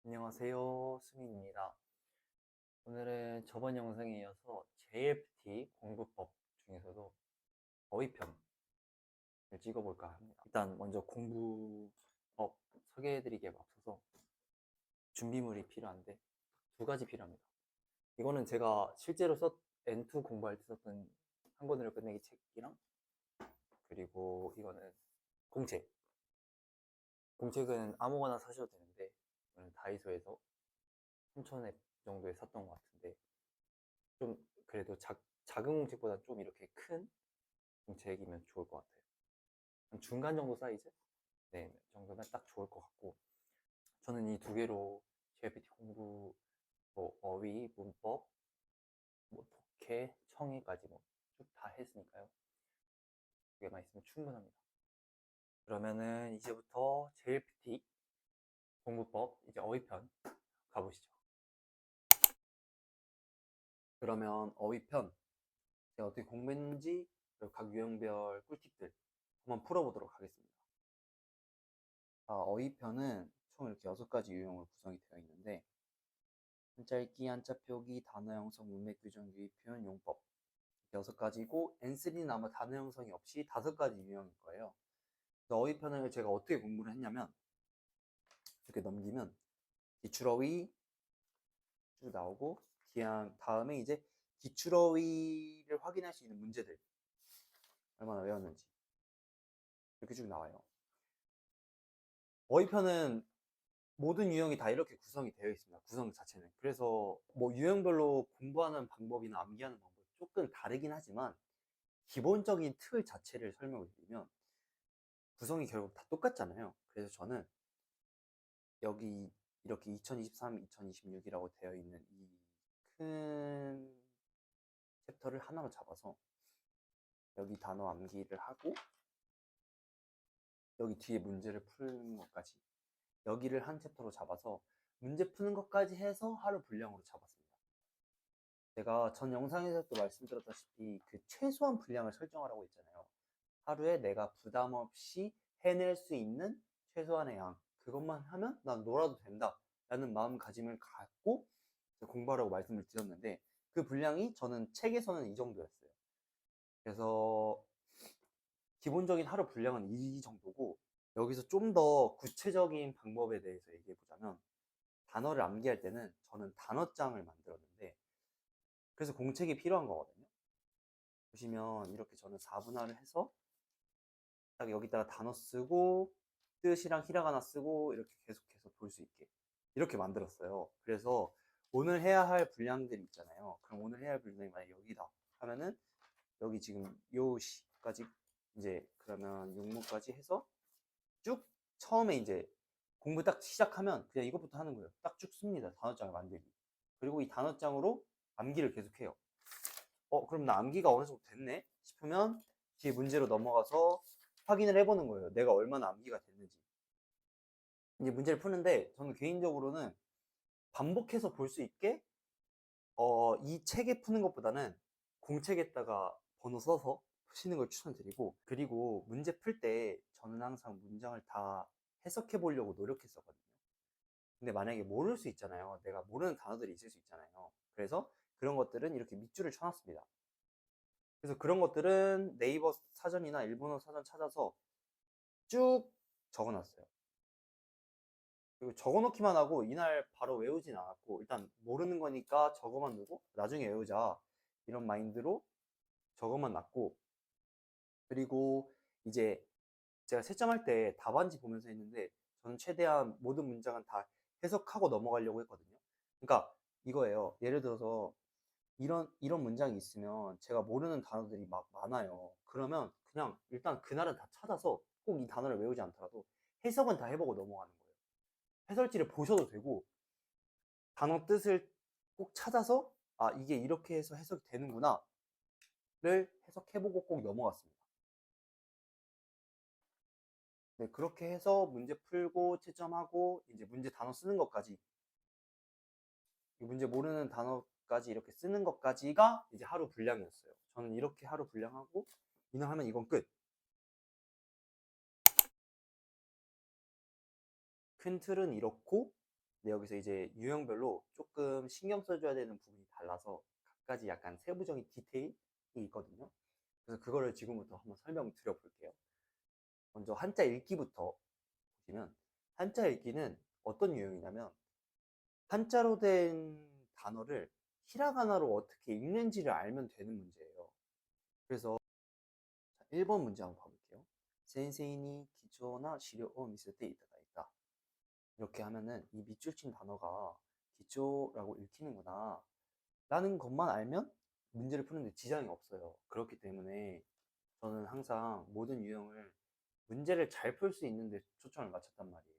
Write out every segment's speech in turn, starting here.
안녕하세요. 수민입니다. 오늘은 저번 영상에 이어서 JLPT 공부법 중에서도 어휘편을 찍어볼까 합니다. 일단 먼저 공부법 소개해드리기에 앞서서 준비물이 필요한데 두 가지 필요합니다. 이거는 제가 실제로 N2 공부할 때 썼던 한 권으로 끝내기 책이랑, 그리고 이거는 공책. 공책은 아무거나 사셔도 되는데 저는 다이소에서 3,000원 정도에 샀던 것 같은데, 좀 그래도 작은 공책보다 좀 이렇게 큰 공책이면 좋을 것 같아요. 한 중간 정도 사이즈? 네, 정도면 딱 좋을 것 같고, 저는 이 두 개로 JLPT 공부, 뭐 어휘, 문법, 뭐 독해, 청해까지 뭐 쭉 다 했으니까요. 두 개만 있으면 충분합니다. 그러면은 이제부터 JLPT 공부법 이제 어휘편 가보시죠. 그러면 어휘편 제가 어떻게 공부했는지, 그리고 각 유형별 꿀팁들 한번 풀어보도록 하겠습니다. 어휘편은 총 이렇게 6가지 유형으로 구성이 되어 있는데, 한자 읽기, 한자 표기, 단어 형성, 문맥 규정, 유의 표현, 용법 6가지고, N3는 아마 단어 형성이 없이 5가지 유형일 거예요. 그래서 어휘편을 제가 어떻게 공부를 했냐면, 이렇게 넘기면 기출어휘 쭉 나오고, 다음에 이제 기출어휘를 확인할 수 있는 문제들 얼마나 외웠는지 이렇게 쭉 나와요. 어휘편은 모든 유형이 다 이렇게 구성이 되어 있습니다. 구성 자체는. 그래서 뭐 유형별로 공부하는 방법이나 암기하는 방법이 조금 다르긴 하지만, 기본적인 틀 자체를 설명을 드리면 구성이 결국 다 똑같잖아요. 그래서 저는 여기 이렇게 2023, 2026이라고 되어 있는 이 큰 챕터를 하나로 잡아서 여기 단어 암기를 하고, 여기 뒤에 문제를 푸는 것까지 여기를 한 챕터로 잡아서 문제 푸는 것까지 해서 하루 분량으로 잡았습니다. 제가 전 영상에서도 말씀드렸다시피 그 최소한 분량을 설정하라고 했잖아요. 하루에 내가 부담 없이 해낼 수 있는 최소한의 양, 그것만 하면 난 놀아도 된다 라는 마음가짐을 갖고 공부하라고 말씀을 드렸는데, 그 분량이 저는 책에서는 이 정도였어요. 그래서 기본적인 하루 분량은 이 정도고, 여기서 좀 더 구체적인 방법에 대해서 얘기해 보자면, 단어를 암기할 때는 저는 단어장을 만들었는데, 그래서 공책이 필요한 거거든요. 보시면 이렇게 저는 4분할을 해서 딱 여기다가 단어 쓰고 뜻이랑 히라가나 쓰고 이렇게 계속해서 볼 수 있게 이렇게 만들었어요. 그래서 오늘 해야 할 분량들이 있잖아요. 그럼 오늘 해야 할 분량이 만약 여기다 하면은, 여기 지금 요시까지 이제 그러면 용모까지 해서 쭉 처음에 이제 공부 딱 시작하면 그냥 이것부터 하는 거예요. 딱 쭉 씁니다. 단어장을 만들기. 그리고 이 단어장으로 암기를 계속해요. 그럼 나 암기가 어느 정도 됐네 싶으면 뒤에 문제로 넘어가서 확인을 해보는 거예요. 내가 얼마나 암기가 됐는지. 이제 문제를 푸는데 저는 개인적으로는 반복해서 볼 수 있게 이 책에 푸는 것보다는 공책에다가 번호 써서 푸시는 걸 추천드리고, 그리고 문제 풀 때 저는 항상 문장을 다 해석해 보려고 노력했었거든요. 근데 만약에 모를 수 있잖아요. 내가 모르는 단어들이 있을 수 있잖아요. 그래서 그런 것들은 이렇게 밑줄을 쳐놨습니다. 그래서 그런 것들은 네이버 사전이나 일본어 사전 찾아서 쭉 적어놨어요. 그리고 적어놓기만 하고 이날 바로 외우진 않았고, 일단 모르는 거니까 적어만 두고 나중에 외우자 이런 마인드로 적어만 놨고, 그리고 이제 제가 채점할 때 답안지 보면서 했는데, 저는 최대한 모든 문장은 다 해석하고 넘어가려고 했거든요. 그러니까 이거예요. 예를 들어서 이런 문장이 있으면 제가 모르는 단어들이 막 많아요. 그러면 그냥 일단 그날은 다 찾아서 꼭 이 단어를 외우지 않더라도 해석은 다 해보고 넘어가는 거예요. 해설지를 보셔도 되고, 단어 뜻을 꼭 찾아서 이게 이렇게 해서 해석이 되는구나 를 해석해보고 꼭 넘어갔습니다. 네, 그렇게 해서 문제 풀고 채점하고 이제 문제 단어 쓰는 것까지, 문제 모르는 단어까지 이렇게 쓰는 것까지가 이제 하루 분량이었어요. 저는 이렇게 하루 분량하고 이날 하면 이건 끝. 큰 틀은 이렇고, 네, 여기서 이제 유형별로 조금 신경 써줘야 되는 부분이 달라서 각가지 약간 세부적인 디테일이 있거든요. 그래서 그거를 지금부터 한번 설명드려 볼게요. 먼저 한자 읽기부터 보시면, 한자 읽기는 어떤 유형이냐면 한자로 된 단어를 히라가나로 어떻게 읽는지를 알면 되는 문제예요. 그래서 1번 문제 한번 봐볼게요. 센세이니 기초나 시료を 見せていただいた. 이렇게 하면은 이 밑줄 친 단어가 기초라고 읽히는구나 라는 것만 알면 문제를 푸는데 지장이 없어요. 그렇기 때문에 저는 항상 모든 유형을 문제를 잘 풀 수 있는데 초점을 맞췄단 말이에요.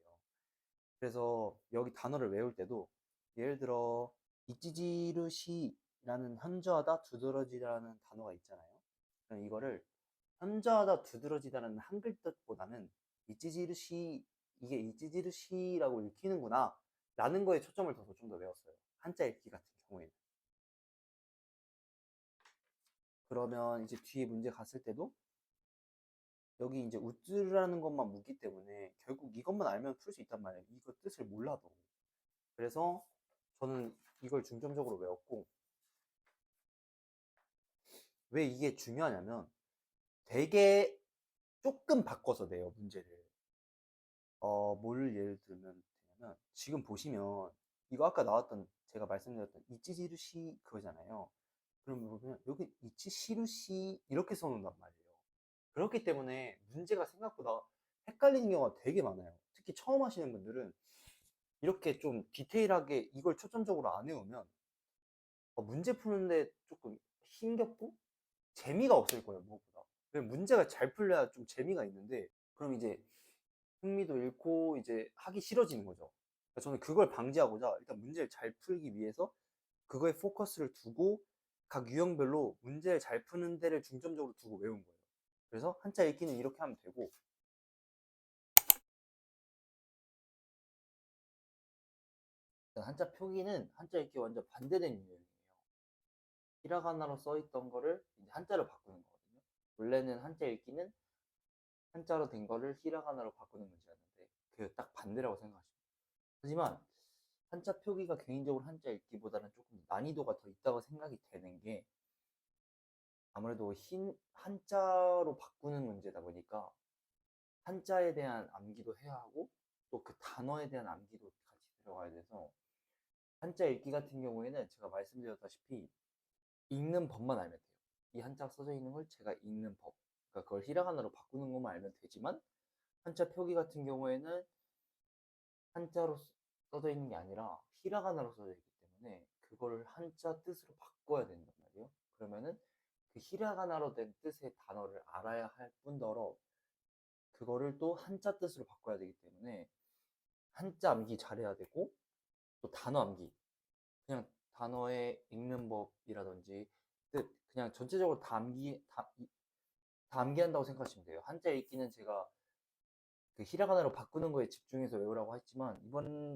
그래서 여기 단어를 외울 때도 예를 들어 이찌지르시라는 현저하다 두드러지다라는 단어가 있잖아요. 그럼 이거를 현저하다 두드러지다라는 한글 뜻보다는 이찌지르시, 이게 이찌지르시라고 읽히는구나 라는 거에 초점을 둬서 좀 더 외웠어요. 한자 읽기 같은 경우에는. 그러면 이제 뒤에 문제 갔을 때도 여기 이제 우쯔라는 것만 묻기 때문에 결국 이것만 알면 풀 수 있단 말이에요. 이거 뜻을 몰라도. 그래서 저는 이걸 중점적으로 외웠고, 왜 이게 중요하냐면 되게 조금 바꿔서 내요, 문제를. 뭘 예를 들면 되냐면, 지금 보시면 이거 아까 나왔던, 제가 말씀드렸던 이치지르시 그거잖아요. 그러면 보면 여기 이치시루시 이렇게 써놓는단 말이에요. 그렇기 때문에 문제가 생각보다 헷갈리는 경우가 되게 많아요. 특히 처음 하시는 분들은 이렇게 좀 디테일하게 이걸 초점적으로 안 외우면 문제 푸는데 조금 힘겹고 재미가 없을 거예요, 무엇보다. 문제가 잘 풀려야 좀 재미가 있는데, 그럼 이제 흥미도 잃고 이제 하기 싫어지는 거죠. 그러니까 저는 그걸 방지하고자 일단 문제를 잘 풀기 위해서 그거에 포커스를 두고 각 유형별로 문제를 잘 푸는 데를 중점적으로 두고 외운 거예요. 그래서 한자 읽기는 이렇게 하면 되고, 한자 표기는 한자 읽기 완전 반대된 유형이에요. 히라가나로 써있던 거를 이제 한자로 바꾸는 거거든요. 원래는 한자 읽기는 한자로 된 거를 히라가나로 바꾸는 문제였는데 그게 딱 반대라고 생각하시면 돼요. 하지만 한자 표기가 개인적으로 한자 읽기보다는 조금 난이도가 더 있다고 생각이 되는 게, 아무래도 한자로 바꾸는 문제다 보니까 한자에 대한 암기도 해야 하고 또 그 단어에 대한 암기도 같이 들어가야 돼서, 한자 읽기 같은 경우에는 제가 말씀드렸다시피 읽는 법만 알면 돼요. 이 한자가 써져 있는 걸 제가 읽는 법, 그러니까 그걸 히라가나로 바꾸는 것만 알면 되지만, 한자 표기 같은 경우에는 한자로 써져 있는 게 아니라 히라가나로 써져 있기 때문에 그거를 한자 뜻으로 바꿔야 된단 말이에요. 그러면은 그 히라가나로 된 뜻의 단어를 알아야 할 뿐더러 그거를 또 한자 뜻으로 바꿔야 되기 때문에 한자 암기 잘해야 되고, 또 단어 암기, 그냥 단어의 읽는 법이라든지 뜻, 그냥 전체적으로 다 암기한다고 생각하시면 돼요. 한자 읽기는 제가 그 히라가나로 바꾸는 거에 집중해서 외우라고 했지만,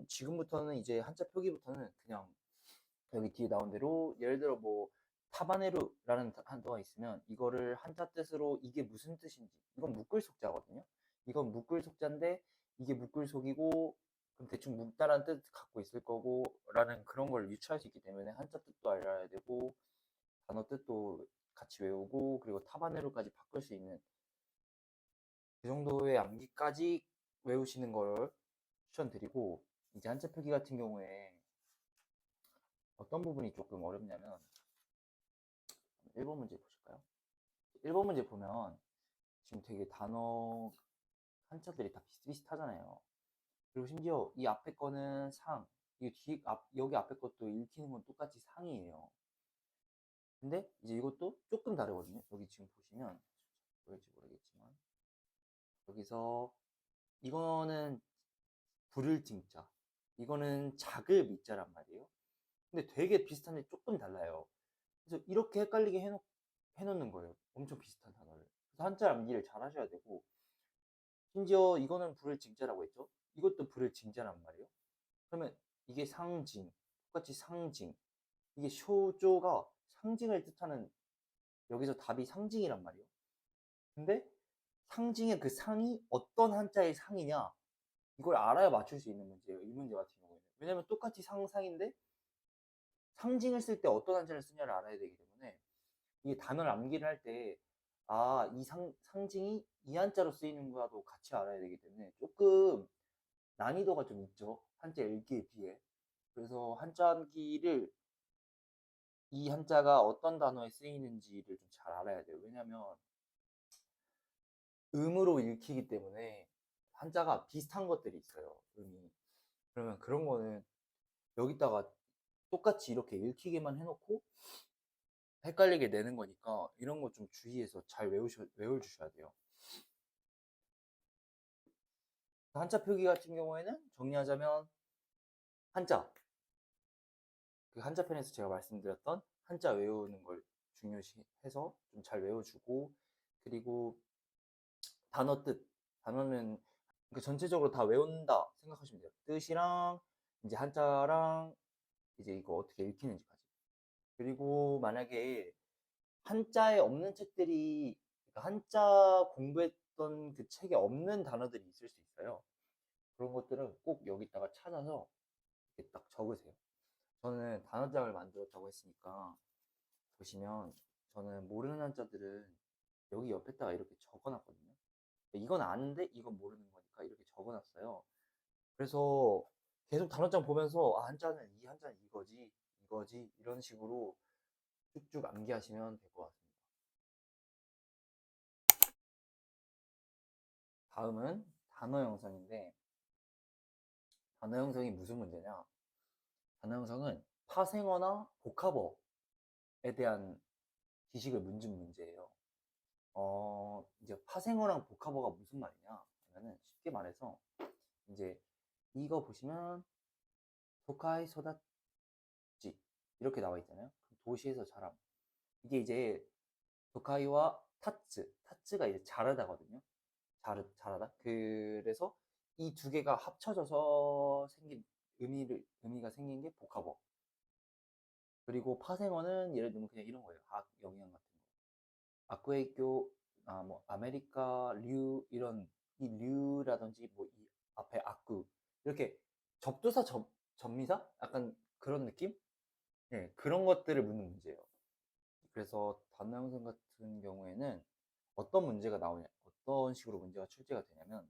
지금부터는 이제 한자 표기부터는 그냥 여기 뒤에 나온 대로 예를 들어 뭐 타바네루라는 한자가 있으면 이거를 한자 뜻으로 이게 무슨 뜻인지, 이건 묶을 속자거든요. 이건 묶을 속자인데 이게 묶을 속이고 그럼 대충 묶다라는 뜻 갖고 있을 거고 라는 그런 걸 유추할 수 있기 때문에 한자 뜻도 알아야 되고 단어 뜻도 같이 외우고 그리고 타바네루까지 바꿀 수 있는 그 정도의 암기까지 외우시는 걸 추천드리고, 이제 한자 표기 같은 경우에 어떤 부분이 조금 어렵냐면 1번 문제 보실까요? 1번 문제 보면 지금 되게 단어 한자들이 다 비슷비슷하잖아요. 그리고 심지어 이 앞에 거는 상, 여기 앞에 것도 읽히는 건 똑같이 상이에요. 근데 이제 이것도 조금 다르거든요. 여기 지금 보시면 보일지 모르겠지만 여기서 이거는 불을 찡자, 이거는 작을 미자란 말이에요. 근데 되게 비슷한데 조금 달라요. 그래서 이렇게 헷갈리게 해놓는 거예요. 엄청 비슷한 단어를. 그래서 한자 암기를 잘 하셔야 되고, 심지어 이거는 불을 징자라고 했죠. 이것도 불을 징자란 말이에요. 그러면 이게 상징, 똑같이 상징, 이게 쇼조가 상징을 뜻하는, 여기서 답이 상징이란 말이에요. 근데 상징의 그 상이 어떤 한자의 상이냐, 이걸 알아야 맞출 수 있는 문제예요, 이 문제 같은 경우에는. 왜냐면 똑같이 상상인데 상징을 쓸 때 어떤 한자를 쓰냐를 알아야 되기 때문에 이게 단어를 암기를 할 때 이 상징이 이 한자로 쓰이는구나도 같이 알아야 되기 때문에 조금 난이도가 좀 있죠. 한자 읽기에 비해. 그래서 한자 암기를 이 한자가 어떤 단어에 쓰이는지를 좀 잘 알아야 돼요. 왜냐면 음으로 읽히기 때문에 한자가 비슷한 것들이 있어요. 음이. 그러면 그런 거는 여기다가 똑같이 이렇게 읽히게만 해놓고 헷갈리게 내는 거니까 이런 거 좀 주의해서 잘 외워주셔야 돼요. 한자 표기 같은 경우에는 정리하자면 한자, 그 한자편에서 제가 말씀드렸던 한자 외우는 걸 중요시해서 좀 잘 외워주고, 그리고 단어 뜻, 단어는 그 전체적으로 다 외운다 생각하시면 돼요. 뜻이랑 이제 한자랑 이제 이거 어떻게 읽히는지까지. 그리고 만약에 한자에 없는 책들이, 그러니까 한자 공부했던 그 책에 없는 단어들이 있을 수 있어요. 그런 것들은 꼭 여기다가 찾아서 이렇게 딱 적으세요. 저는 단어장을 만들었다고 했으니까 보시면 저는 모르는 한자들은 여기 옆에다가 이렇게 적어놨거든요. 이건 아는데 이건 모르는 거니까 이렇게 적어놨어요. 그래서 계속 단어장 보면서 한자는 이 한자는 이거지 이거지 이런 식으로 쭉쭉 암기하시면 될 것 같습니다. 다음은 단어 형성인데, 단어 형성이 무슨 문제냐? 단어 형성은 파생어나 복합어에 대한 지식을 묻는 문제예요. 이제 파생어랑 복합어가 무슨 말이냐 하면은 쉽게 말해서 이제 이거 보시면 도카이 소다지 이렇게 나와 있잖아요. 도시에서 자람. 이게 이제 도카이와 타츠가 이제 자르다거든요. 자르다. 그래서 이 두 개가 합쳐져서 생긴 의미가 생긴 게 복합어. 그리고 파생어는 예를 들면 그냥 이런 거예요. 영양 같은 거. 아쿠에이교, 뭐 아메리카 류 이런 이 류라든지 뭐 이 앞에 아쿠 이렇게 접두사 접미사 약간 그런 느낌? 네, 그런 것들을 묻는 문제예요. 그래서 단어 형성 같은 경우에는 어떤 문제가 나오냐, 어떤 식으로 문제가 출제가 되냐면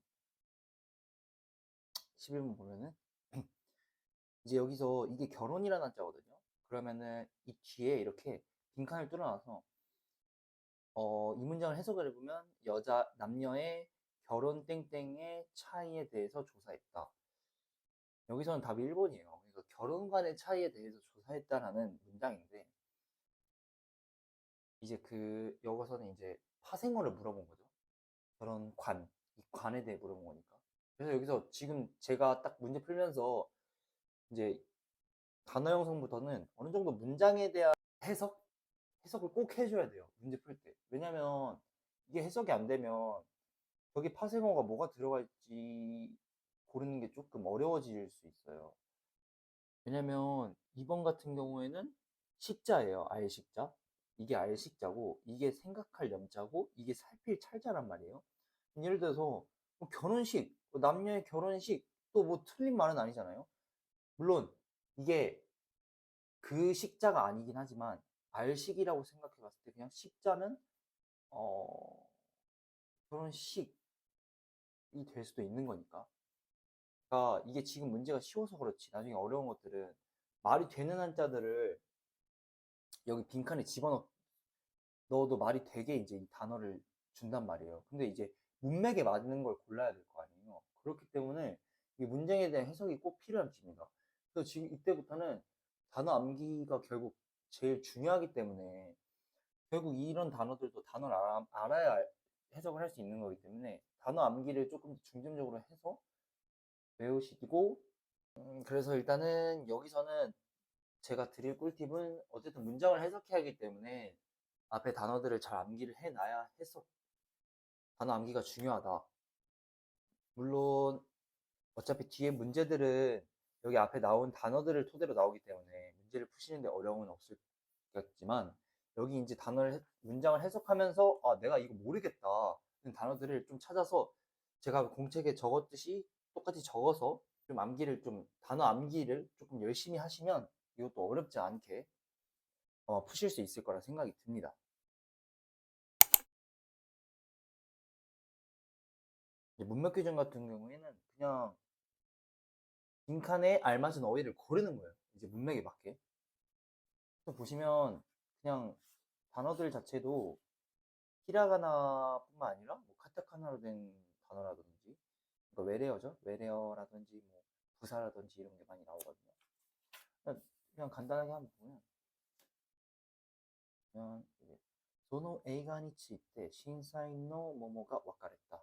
11번 보면은 이제 여기서 이게 결혼이라는 한자거든요. 그러면은 이 뒤에 이렇게 빈칸을 뚫어놔서 이 문장을 해석을 해보면 남녀의 결혼 땡땡의 차이에 대해서 조사했다. 여기서는 답이 1번이에요. 그러니까 결혼 간의 차이에 대해서 조사했다라는 문장인데 이제 여기서는 이제 파생어를 물어본 거죠. 이 관에 대해 물어본 거니까. 그래서 여기서 지금 제가 딱 문제 풀면서 이제 단어 형성부터는 어느 정도 문장에 대한 해석을 꼭 해줘야 돼요. 문제 풀 때. 왜냐면 이게 해석이 안 되면 거기 파생어가 뭐가 들어가 있지 고르는 게 조금 어려워질 수 있어요. 왜냐면 2번 같은 경우에는 식자예요. 알식자. 이게 알식자고 이게 생각할 염자고 이게 살필 찰자란 말이에요. 예를 들어서 뭐 결혼식, 남녀의 결혼식 또 뭐 틀린 말은 아니잖아요. 물론 이게 그 식자가 아니긴 하지만 알식이라고 생각해 봤을 때 그냥 식자는 어, 결혼식이 될 수도 있는 거니까. 그러니까 이게 지금 문제가 쉬워서 그렇지 나중에 어려운 것들은 말이 되는 한자들을 여기 빈칸에 넣어도 말이 되게 이제 이 단어를 준단 말이에요. 근데 이제 문맥에 맞는 걸 골라야 될 거 아니에요. 그렇기 때문에 이 문장에 대한 해석이 꼭 필요합니다. 그래서 지금 이때부터는 단어 암기가 결국 제일 중요하기 때문에 결국 이런 단어들도 단어를 알아야 해석을 할 수 있는 거기 때문에 단어 암기를 조금 더 중점적으로 해서 외우시고 그래서 일단은 여기서는 제가 드릴 꿀팁은 어쨌든 문장을 해석해야 하기 때문에 앞에 단어들을 잘 암기를 해놔야 해서 단어 암기가 중요하다. 물론 어차피 뒤에 문제들은 여기 앞에 나온 단어들을 토대로 나오기 때문에 문제를 푸시는데 어려움은 없겠지만 여기 이제 문장을 해석하면서 내가 이거 모르겠다 단어들을 좀 찾아서 제가 공책에 적었듯이 똑같이 적어서 좀 암기를 좀 단어 암기를 조금 열심히 하시면 이것도 어렵지 않게 푸실 수 있을 거라 생각이 듭니다. 문맥 규정 같은 경우에는 그냥 빈칸에 알맞은 어휘를 고르는 거예요. 이제 문맥에 맞게. 그래서 보시면 그냥 단어들 자체도 히라가나뿐만 아니라 뭐 카타카나로 된 단어라든지 그러니까 외래어죠. 외래어라든지 뭐 부사라든지 이런 게 많이 나오거든요. 그냥 간단하게 한번 보면 그냥 이제 その映画について審査員のモモが分かれた.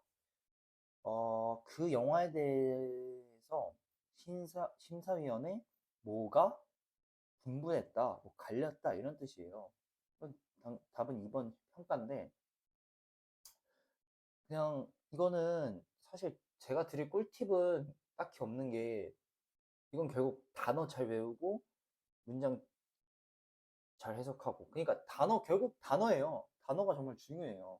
그 영화에 대해서 심사위원회 뭐가 분분했다, 뭐 갈렸다 이런 뜻이에요. 답은 2번 평가인데 그냥 이거는 사실 제가 드릴 꿀팁은 딱히 없는 게 이건 결국 단어 잘 외우고 문장 잘 해석하고 그러니까 결국 단어예요. 단어가 정말 중요해요.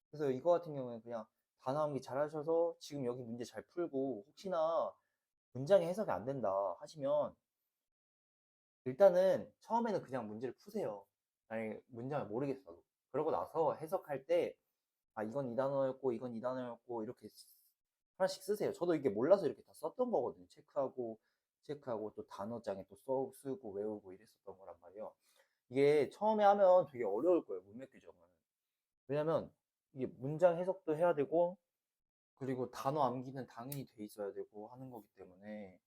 그래서 이거 같은 경우는 그냥 단어 암기 잘 하셔서 지금 여기 문제 잘 풀고 혹시나 문장이 해석이 안 된다 하시면 일단은 처음에는 그냥 문제를 푸세요. 아니 문장을 모르겠어도. 그러고 나서 해석할 때 아 이건 이 단어였고 이건 이 단어였고 이렇게 하나씩 쓰세요. 저도 이게 몰라서 이렇게 다 썼던 거거든요. 체크하고 또 단어장에 또 쓰고 외우고 이랬었던 거란 말이에요. 이게 처음에 하면 되게 어려울 거예요. 문맥 규정은. 왜냐면 이게 문장 해석도 해야 되고 그리고 단어 암기는 당연히 돼 있어야 되고 하는 거기 때문에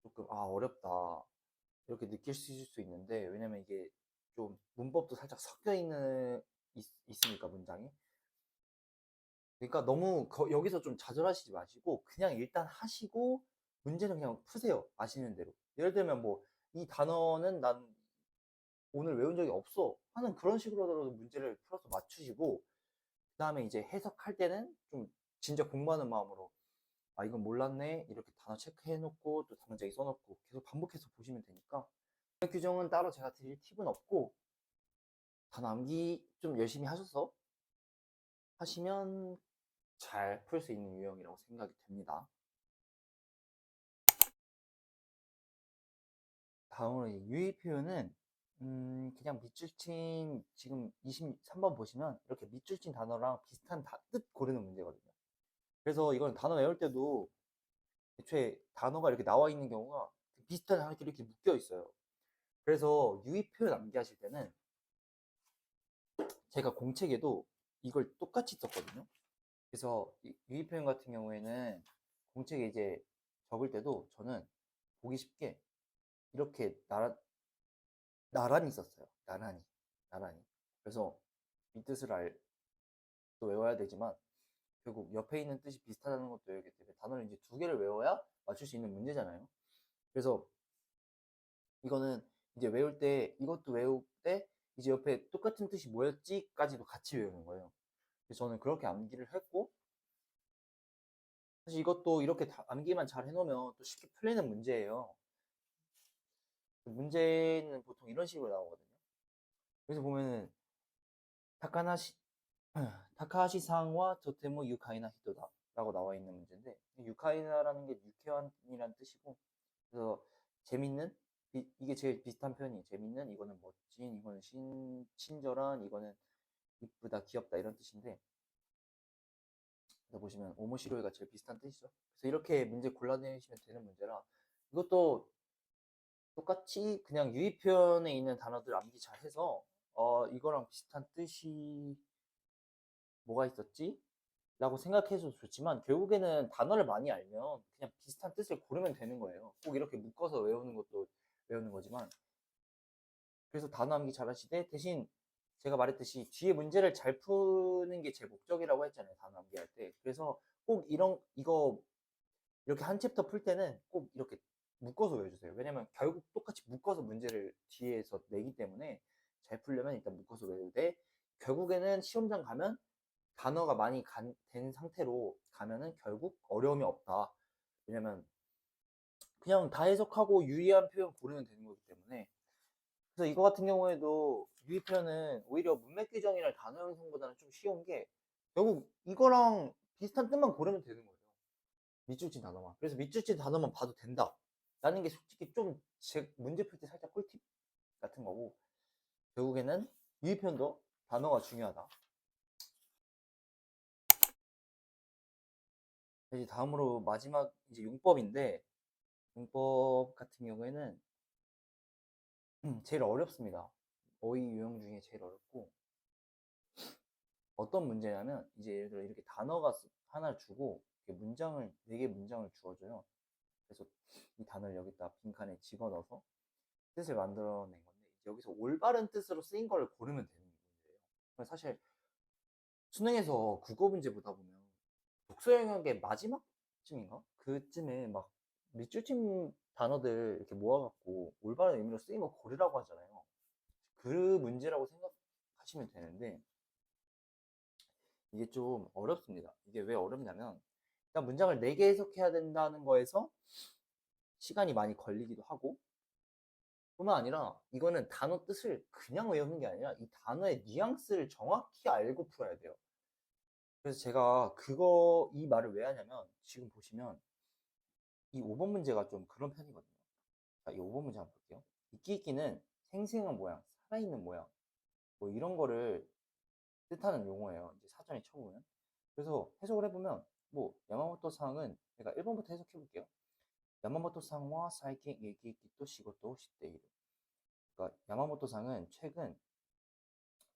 조금 어렵다 이렇게 느낄 수 있는데 왜냐면 이게 좀 문법도 살짝 섞여 있으니까 문장이 그러니까 너무 여기서 좀 좌절하시지 마시고 그냥 일단 하시고 문제는 그냥 푸세요. 아시는 대로. 예를 들면 뭐 이 단어는 난 오늘 외운 적이 없어 하는 그런 식으로라도 문제를 풀어서 맞추시고 그 다음에 이제 해석할 때는 좀 진짜 공부하는 마음으로 아 이건 몰랐네 이렇게 단어 체크해 놓고 또 단어장에 써놓고 계속 반복해서 보시면 되니까 규정은 따로 제가 드릴 팁은 없고 단어 암기 좀 열심히 하셔서 하시면 잘 풀 수 있는 유형이라고 생각이 됩니다. 다음으로 유의 표현은 그냥 밑줄 친 지금 23번 보시면 이렇게 밑줄 친 단어랑 비슷한 뜻 고르는 문제거든요. 그래서 이건 단어 외울 때도 애초에 단어가 이렇게 나와 있는 경우가 비슷한 단어들이 이렇게 묶여 있어요. 그래서 유의 표현 암기하실 때는 제가 공책에도 이걸 똑같이 썼거든요. 그래서 유의 표현 같은 경우에는 공책에 이제 적을 때도 저는 보기 쉽게 이렇게 나란히 썼어요. 나란히. 그래서 이 뜻을 또 외워야 되지만 결국 옆에 있는 뜻이 비슷하다는 것도 외우기 때문에 단어를 이제 두 개를 외워야 맞출 수 있는 문제잖아요. 그래서 이거는 이제 외울 때 이것도 외울 때 이제 옆에 똑같은 뜻이 뭐였지까지도 같이 외우는 거예요. 그래서 저는 그렇게 암기를 했고 사실 이것도 이렇게 암기만 잘 해놓으면 또 쉽게 풀리는 문제예요. 문제는 보통 이런 식으로 나오거든요. 그래서 보면은 타카나시 타카하시 상와 토테모 유카이나 히토다 라고 나와 있는 문제인데 유카이나라는 게 유쾌한이란 뜻이고 그래서 재밌는 이게 제일 비슷한 표현이에요. 재밌는 이거는 멋진 이거는 친절한 이거는 이쁘다 귀엽다 이런 뜻인데 그래서 보시면 오모시로이가 제일 비슷한 뜻이죠. 그래서 이렇게 문제 골라내시면 되는 문제라 이것도 똑같이 그냥 유의 표현에 있는 단어들 암기 잘 해서 이거랑 비슷한 뜻이 뭐가 있었지? 라고 생각해도 좋지만 결국에는 단어를 많이 알면 그냥 비슷한 뜻을 고르면 되는 거예요. 꼭 이렇게 묶어서 외우는 것도 외우는 거지만 그래서 단어 암기 잘 하시되 대신 제가 말했듯이 뒤에 문제를 잘 푸는 게 제 목적이라고 했잖아요. 단어 암기할 때. 그래서 꼭 이거 이렇게 한 챕터 풀 때는 꼭 이렇게 묶어서 외워주세요. 왜냐면 결국 똑같이 묶어서 문제를 뒤에서 내기 때문에 잘 풀려면 일단 묶어서 외우되 결국에는 시험장 가면 단어가 많이 된 상태로 가면은 결국 어려움이 없다. 왜냐면 그냥 다 해석하고 유의한 표현 고르면 되는 거기 때문에 그래서 이거 같은 경우에도 유의 표현은 오히려 문맥 규정이랑 단어 형성보다는 좀 쉬운 게 결국 이거랑 비슷한 뜻만 고르면 되는 거예요. 밑줄친 단어만. 그래서 밑줄친 단어만 봐도 된다. 라는 게 솔직히 좀 제 문제 풀 때 살짝 꿀팁 같은 거고, 결국에는 유의편도 단어가 중요하다. 이제 다음으로 마지막 이제 용법인데, 용법 같은 경우에는 제일 어렵습니다. 어휘 유형 중에 제일 어렵고, 어떤 문제냐면 이제 예를 들어 이렇게 단어가 하나 주고 이렇게 문장을 4개 문장을 주어줘요. 그래서 이 단어를 여기다 빈칸에 집어넣어서 뜻을 만들어낸 건데, 이제 여기서 올바른 뜻으로 쓰인 걸 고르면 되는 문제예요. 사실 수능에서 국어 문제 보다 보면 독서 영역의 마지막쯤인가? 그쯤에 막 밑줄친 단어들 이렇게 모아갖고 올바른 의미로 쓰인 거 고르라고 하잖아요. 그 문제라고 생각하시면 되는데, 이게 좀 어렵습니다. 이게 왜 어렵냐면, 일단 문장을 4개 해석해야 된다는 거에서 시간이 많이 걸리기도 하고, 뿐만 아니라 이거는 단어 뜻을 그냥 외우는 게 아니라 이 단어의 뉘앙스를 정확히 알고 풀어야 돼요. 그래서 제가 이 말을 왜 하냐면, 지금 보시면 이 5번 문제가 좀 그런 편이거든요. 자, 이 5번 문제 한번 볼게요. 이끼끼는 생생한 모양, 살아있는 모양, 뭐 이런 거를 뜻하는 용어예요. 이제 사전에 쳐보면. 그래서 해석을 해보면, 뭐 야마모토 상은 제가 1번부터 해석해 볼게요. 야마모토 상와 사이킨 이끼끼 또 시고또 시대이루. 그러니까 야마모토 상은 최근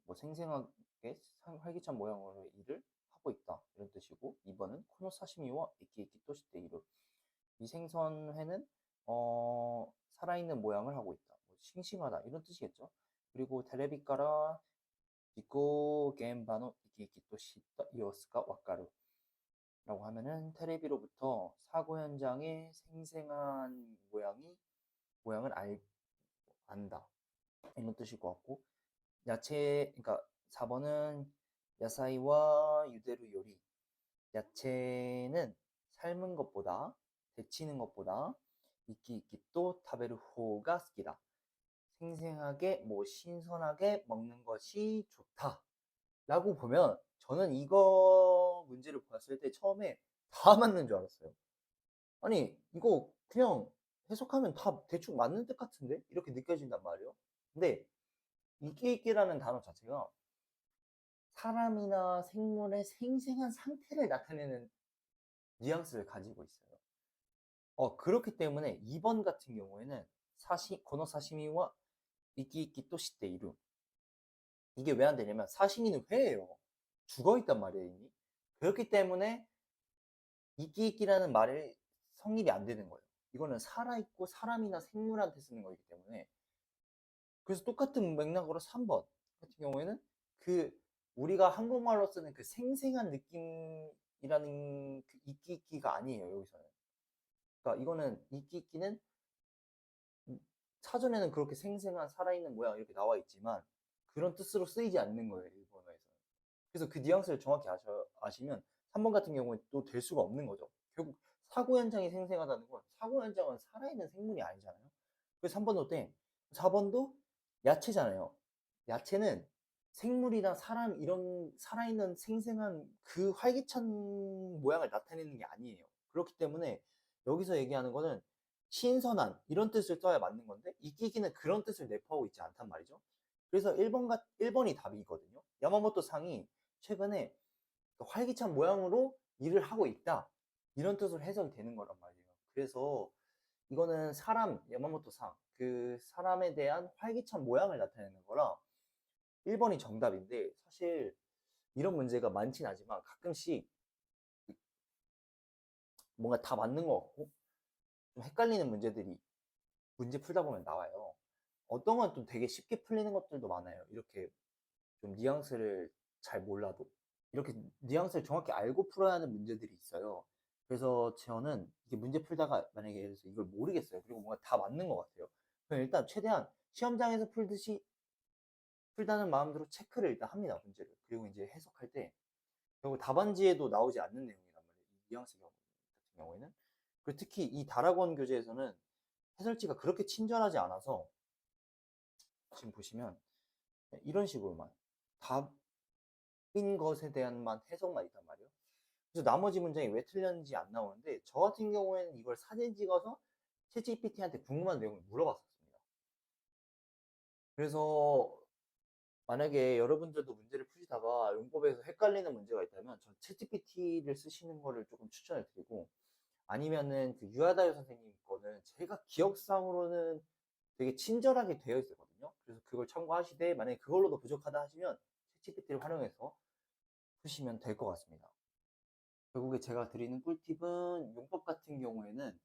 뭐 생생하게 활기찬 모양으로 일을 하고 있다, 이런 뜻이고, 2번은 코노 사시미와 이끼이끼 또 시대이루. 이 생선회는 살아있는 모양을 하고 있다, 뭐 싱싱하다, 이런 뜻이겠죠. 그리고 테레비카라 이코 겐바노 이끼이끼 또 시다 요스가 와카루 라고 하면은, 테레비로부터 사고 현장의 생생한 모양을 안다, 이런 뜻일 것 같고, 그러니까 4번은 야사이와 유대루 요리. 야채는 삶은 것보다, 데치는 것보다 이끼 또 타베르 호가 스키다. 생생하게, 뭐 신선하게 먹는 것이 좋다. 라고 보면, 저는 이거 문제를 봤을 때 처음에 다 맞는 줄 알았어요. 아니, 이거 그냥 해석하면 다 대충 맞는 뜻 같은데? 이렇게 느껴진단 말이에요. 근데 이끼이끼라는 단어 자체가 사람이나 생물의 생생한 상태를 나타내는 뉘앙스를 가지고 있어요. 그렇기 때문에 2번 같은 경우에는 고노 사시미와 이끼이끼 또 시대이루. 이게 왜 안 되냐면, 사시미는 회예요. 죽어 있단 말이에요, 이미. 그렇기 때문에 이끼이끼라는 말이 성립이 안 되는 거예요. 이거는 살아있고 사람이나 생물한테 쓰는 거기 때문에. 그래서 똑같은 맥락으로 3번 같은 경우에는 그 우리가 한국말로 쓰는 그 생생한 느낌이라는 그 이끼이끼가 아니에요, 여기서는. 그러니까 이거는 이끼이끼는 사전에는 그렇게 생생한 살아있는 모양 이렇게 나와 있지만 그런 뜻으로 쓰이지 않는 거예요, 일본어에서는. 그래서 그 뉘앙스를 정확히 아시면 3번 같은 경우에 또 될 수가 없는 거죠. 결국 사고 현장이 생생하다는 건, 사고 현장은 살아있는 생물이 아니잖아요. 그래서 3번도 땡. 4번도 야채잖아요. 야채는 생물이나 사람, 이런 살아있는 생생한 그 활기찬 모양을 나타내는 게 아니에요. 그렇기 때문에 여기서 얘기하는 거는 신선한, 이런 뜻을 써야 맞는 건데, 이끼기는 그런 뜻을 내포하고 있지 않단 말이죠. 그래서 1번이 답이거든요. 야마모토 상이 최근에 활기찬 모양으로 일을 하고 있다, 이런 뜻으로 해석이 되는 거란 말이에요. 그래서 이거는 야마모토 상, 그 사람에 대한 활기찬 모양을 나타내는 거라 1번이 정답인데, 사실 이런 문제가 많진 않지만 가끔씩 뭔가 다 맞는 것 같고 좀 헷갈리는 문제들이 문제 풀다 보면 나와요. 어떤 건 좀 되게 쉽게 풀리는 것들도 많아요. 이렇게 좀 뉘앙스를 잘 몰라도 이렇게 뉘앙스를 정확히 알고 풀어야 하는 문제들이 있어요. 그래서 저는 이게 문제 풀다가 만약에 예를 들어서 이걸 모르겠어요. 그리고 뭔가 다 맞는 것 같아요. 그럼 일단 최대한 시험장에서 풀듯이 풀다는 마음으로 체크를 일단 합니다, 문제를. 그리고 이제 해석할 때 결국 답안지에도 나오지 않는 내용이란 말이에요, 이 뉘앙스 같은 경우에는. 그리고 특히 이 다락원 교재에서는 해설지가 그렇게 친절하지 않아서 지금 보시면 이런 식으로만 답인 것에 대한만 해석만 있단 말이에요. 그래서 나머지 문장이 왜 틀렸는지 안 나오는데 저 같은 경우에는 이걸 사진 찍어서 챗GPT한테 궁금한 내용을 물어봤었습니다. 그래서 만약에 여러분들도 문제를 푸시다가 용법에서 헷갈리는 문제가 있다면 전 챗GPT를 쓰시는 거를 조금 추천을 드리고, 아니면은 그 유아다요 선생님 거는 제가 기억상으로는 되게 친절하게 되어 있었거든요. 그래서 그걸 참고하시되, 만약에 그걸로도 부족하다 하시면 챗GPT를 활용해서 푸시면 될 것 같습니다. 결국에 제가 드리는 꿀팁은 용법 같은 경우에는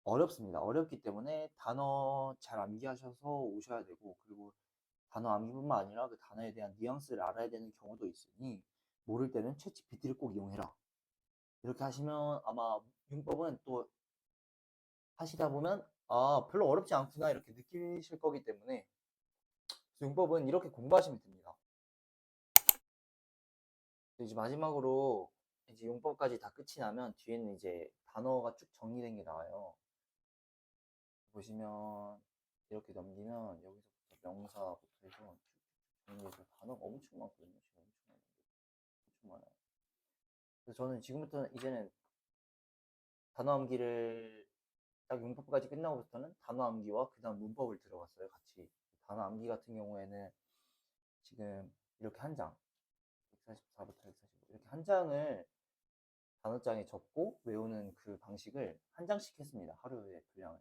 어렵습니다. 어렵기 때문에 단어 잘 암기하셔서 오셔야 되고, 그리고 단어 암기뿐만 아니라 그 단어에 대한 뉘앙스를 알아야 되는 경우도 있으니 모를 때는 챗GPT를 꼭 이용해라. 이렇게 하시면 아마 용법은 또 하시다 보면 아, 별로 어렵지 않구나 이렇게 느끼실 거기 때문에 용법은 이렇게 공부하시면 됩니다. 이제 마지막으로 이제 용법까지 다 끝이 나면 뒤에는 이제 단어가 쭉 정리된 게 나와요. 보시면 이렇게 넘기면 여기서부터 명사부터 해서 쭉쭉 정리해서 단어가 엄청 많거든요. 지금 엄청 많아요. 그래서 저는 지금부터 이제는 단어 암기를 딱 용법까지 끝나고부터는 단어 암기와 그 다음 문법을 들어갔어요. 같이. 단어 암기 같은 경우에는 지금 이렇게 한 장, 144부터 145 이렇게 한 장을 단어장에 적고 외우는 그 방식을 한 장씩 했습니다. 하루에 분량을.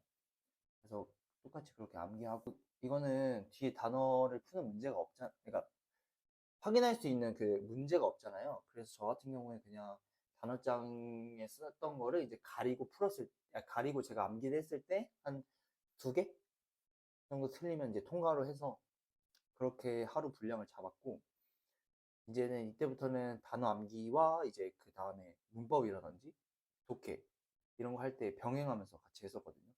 그래서 똑같이 그렇게 암기하고, 이거는 뒤에 단어를 푸는 문제가 없잖아. 그러니까 확인할 수 있는 그 문제가 없잖아요. 그래서 저 같은 경우에 그냥 단어장에 썼던 거를 이제 가리고 제가 암기를 했을 때 한 2개 정도 틀리면 이제 통과로 해서 그렇게 하루 분량을 잡았고, 이제는 이때부터는 단어 암기와 이제 그 다음에 문법이라든지 독해 이런 거 할 때 병행하면서 같이 했었거든요.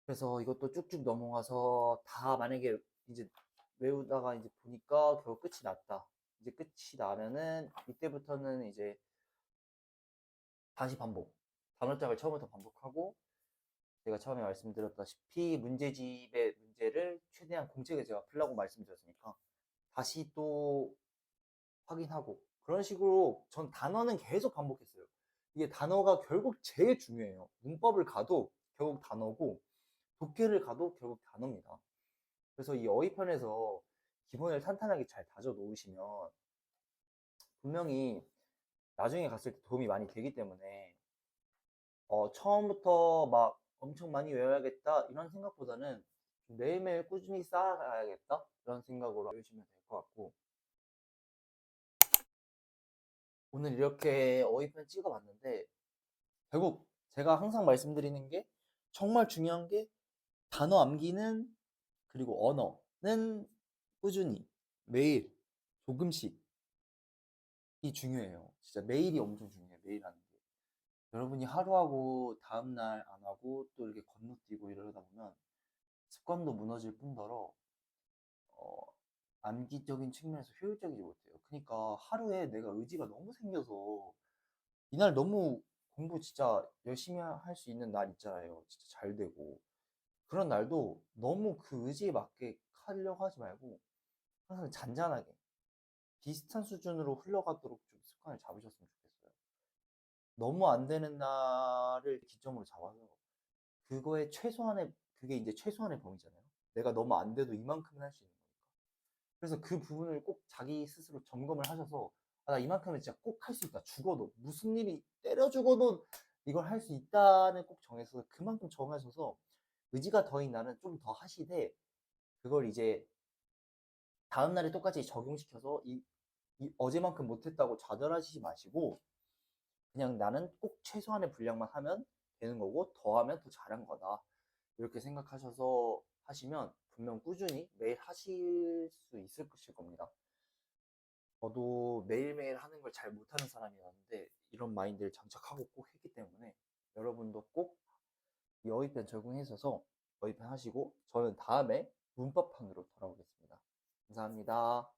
그래서 이것도 쭉쭉 넘어가서 다 만약에 이제 외우다가 이제 보니까 겨우 끝이 났다. 이제 끝이 나면은 이때부터는 이제 다시 반복. 단어장을 처음부터 반복하고, 제가 처음에 말씀드렸다시피 문제집의 문제를 최대한 공책에 제가 풀라고 말씀드렸으니까 다시 또 확인하고, 그런 식으로 전 단어는 계속 반복했어요. 이게 단어가 결국 제일 중요해요. 문법을 가도 결국 단어고, 독해를 가도 결국 단어입니다. 그래서 이 어휘편에서 기본을 탄탄하게 잘 다져 놓으시면 분명히 나중에 갔을 때 도움이 많이 되기 때문에 처음부터 막 엄청 많이 외워야겠다 이런 생각보다는 매일매일 꾸준히 쌓아가야겠다 이런 생각으로 외우시면 될 것 같고, 오늘 이렇게 어휘편 찍어봤는데 결국 제가 항상 말씀드리는 게 정말 중요한 게 단어 암기는, 그리고 언어는 꾸준히 매일 조금씩 이 중요해요. 진짜 매일이 엄청 중요해요. 매일 하는 게. 여러분이 하루하고 다음날 안 하고 또 이렇게 건너뛰고 이러다 보면 습관도 무너질 뿐더러 암기적인 측면에서 효율적이지 못해요. 그러니까 하루에 내가 의지가 너무 생겨서 이날 너무 공부 진짜 열심히 할 수 있는 날 있잖아요. 진짜 잘 되고. 그런 날도 너무 그 의지에 맞게 하려고 하지 말고 항상 잔잔하게 비슷한 수준으로 흘러가도록 좀 습관을 잡으셨으면 좋겠어요. 너무 안 되는 날을 기점으로 잡아서 그거의 최소한의, 그게 이제 최소한의 범위잖아요. 내가 너무 안 돼도 이만큼은 할 수 있는 거니까. 그래서 그 부분을 꼭 자기 스스로 점검을 하셔서 아, 나 이만큼은 진짜 꼭 할 수 있다. 죽어도 무슨 일이 때려 죽어도 이걸 할 수 있다는 꼭 정해서 그만큼 정하셔서 의지가 더인 날은 좀 더 하시되, 그걸 이제 다음날에 똑같이 적용시켜서 어제만큼 못했다고 좌절하시지 마시고 그냥 나는 꼭 최소한의 분량만 하면 되는 거고 더하면 더 잘한 거다 이렇게 생각하셔서 하시면 분명 꾸준히 매일 하실 수 있을 겁니다. 저도 매일매일 하는 걸 잘 못하는 사람이었는데 이런 마인드를 장착하고 꼭 했기 때문에 여러분도 꼭 이 어휘편 적용해서 어휘편 하시고, 저는 다음에 문법판으로 돌아오겠습니다. 감사합니다.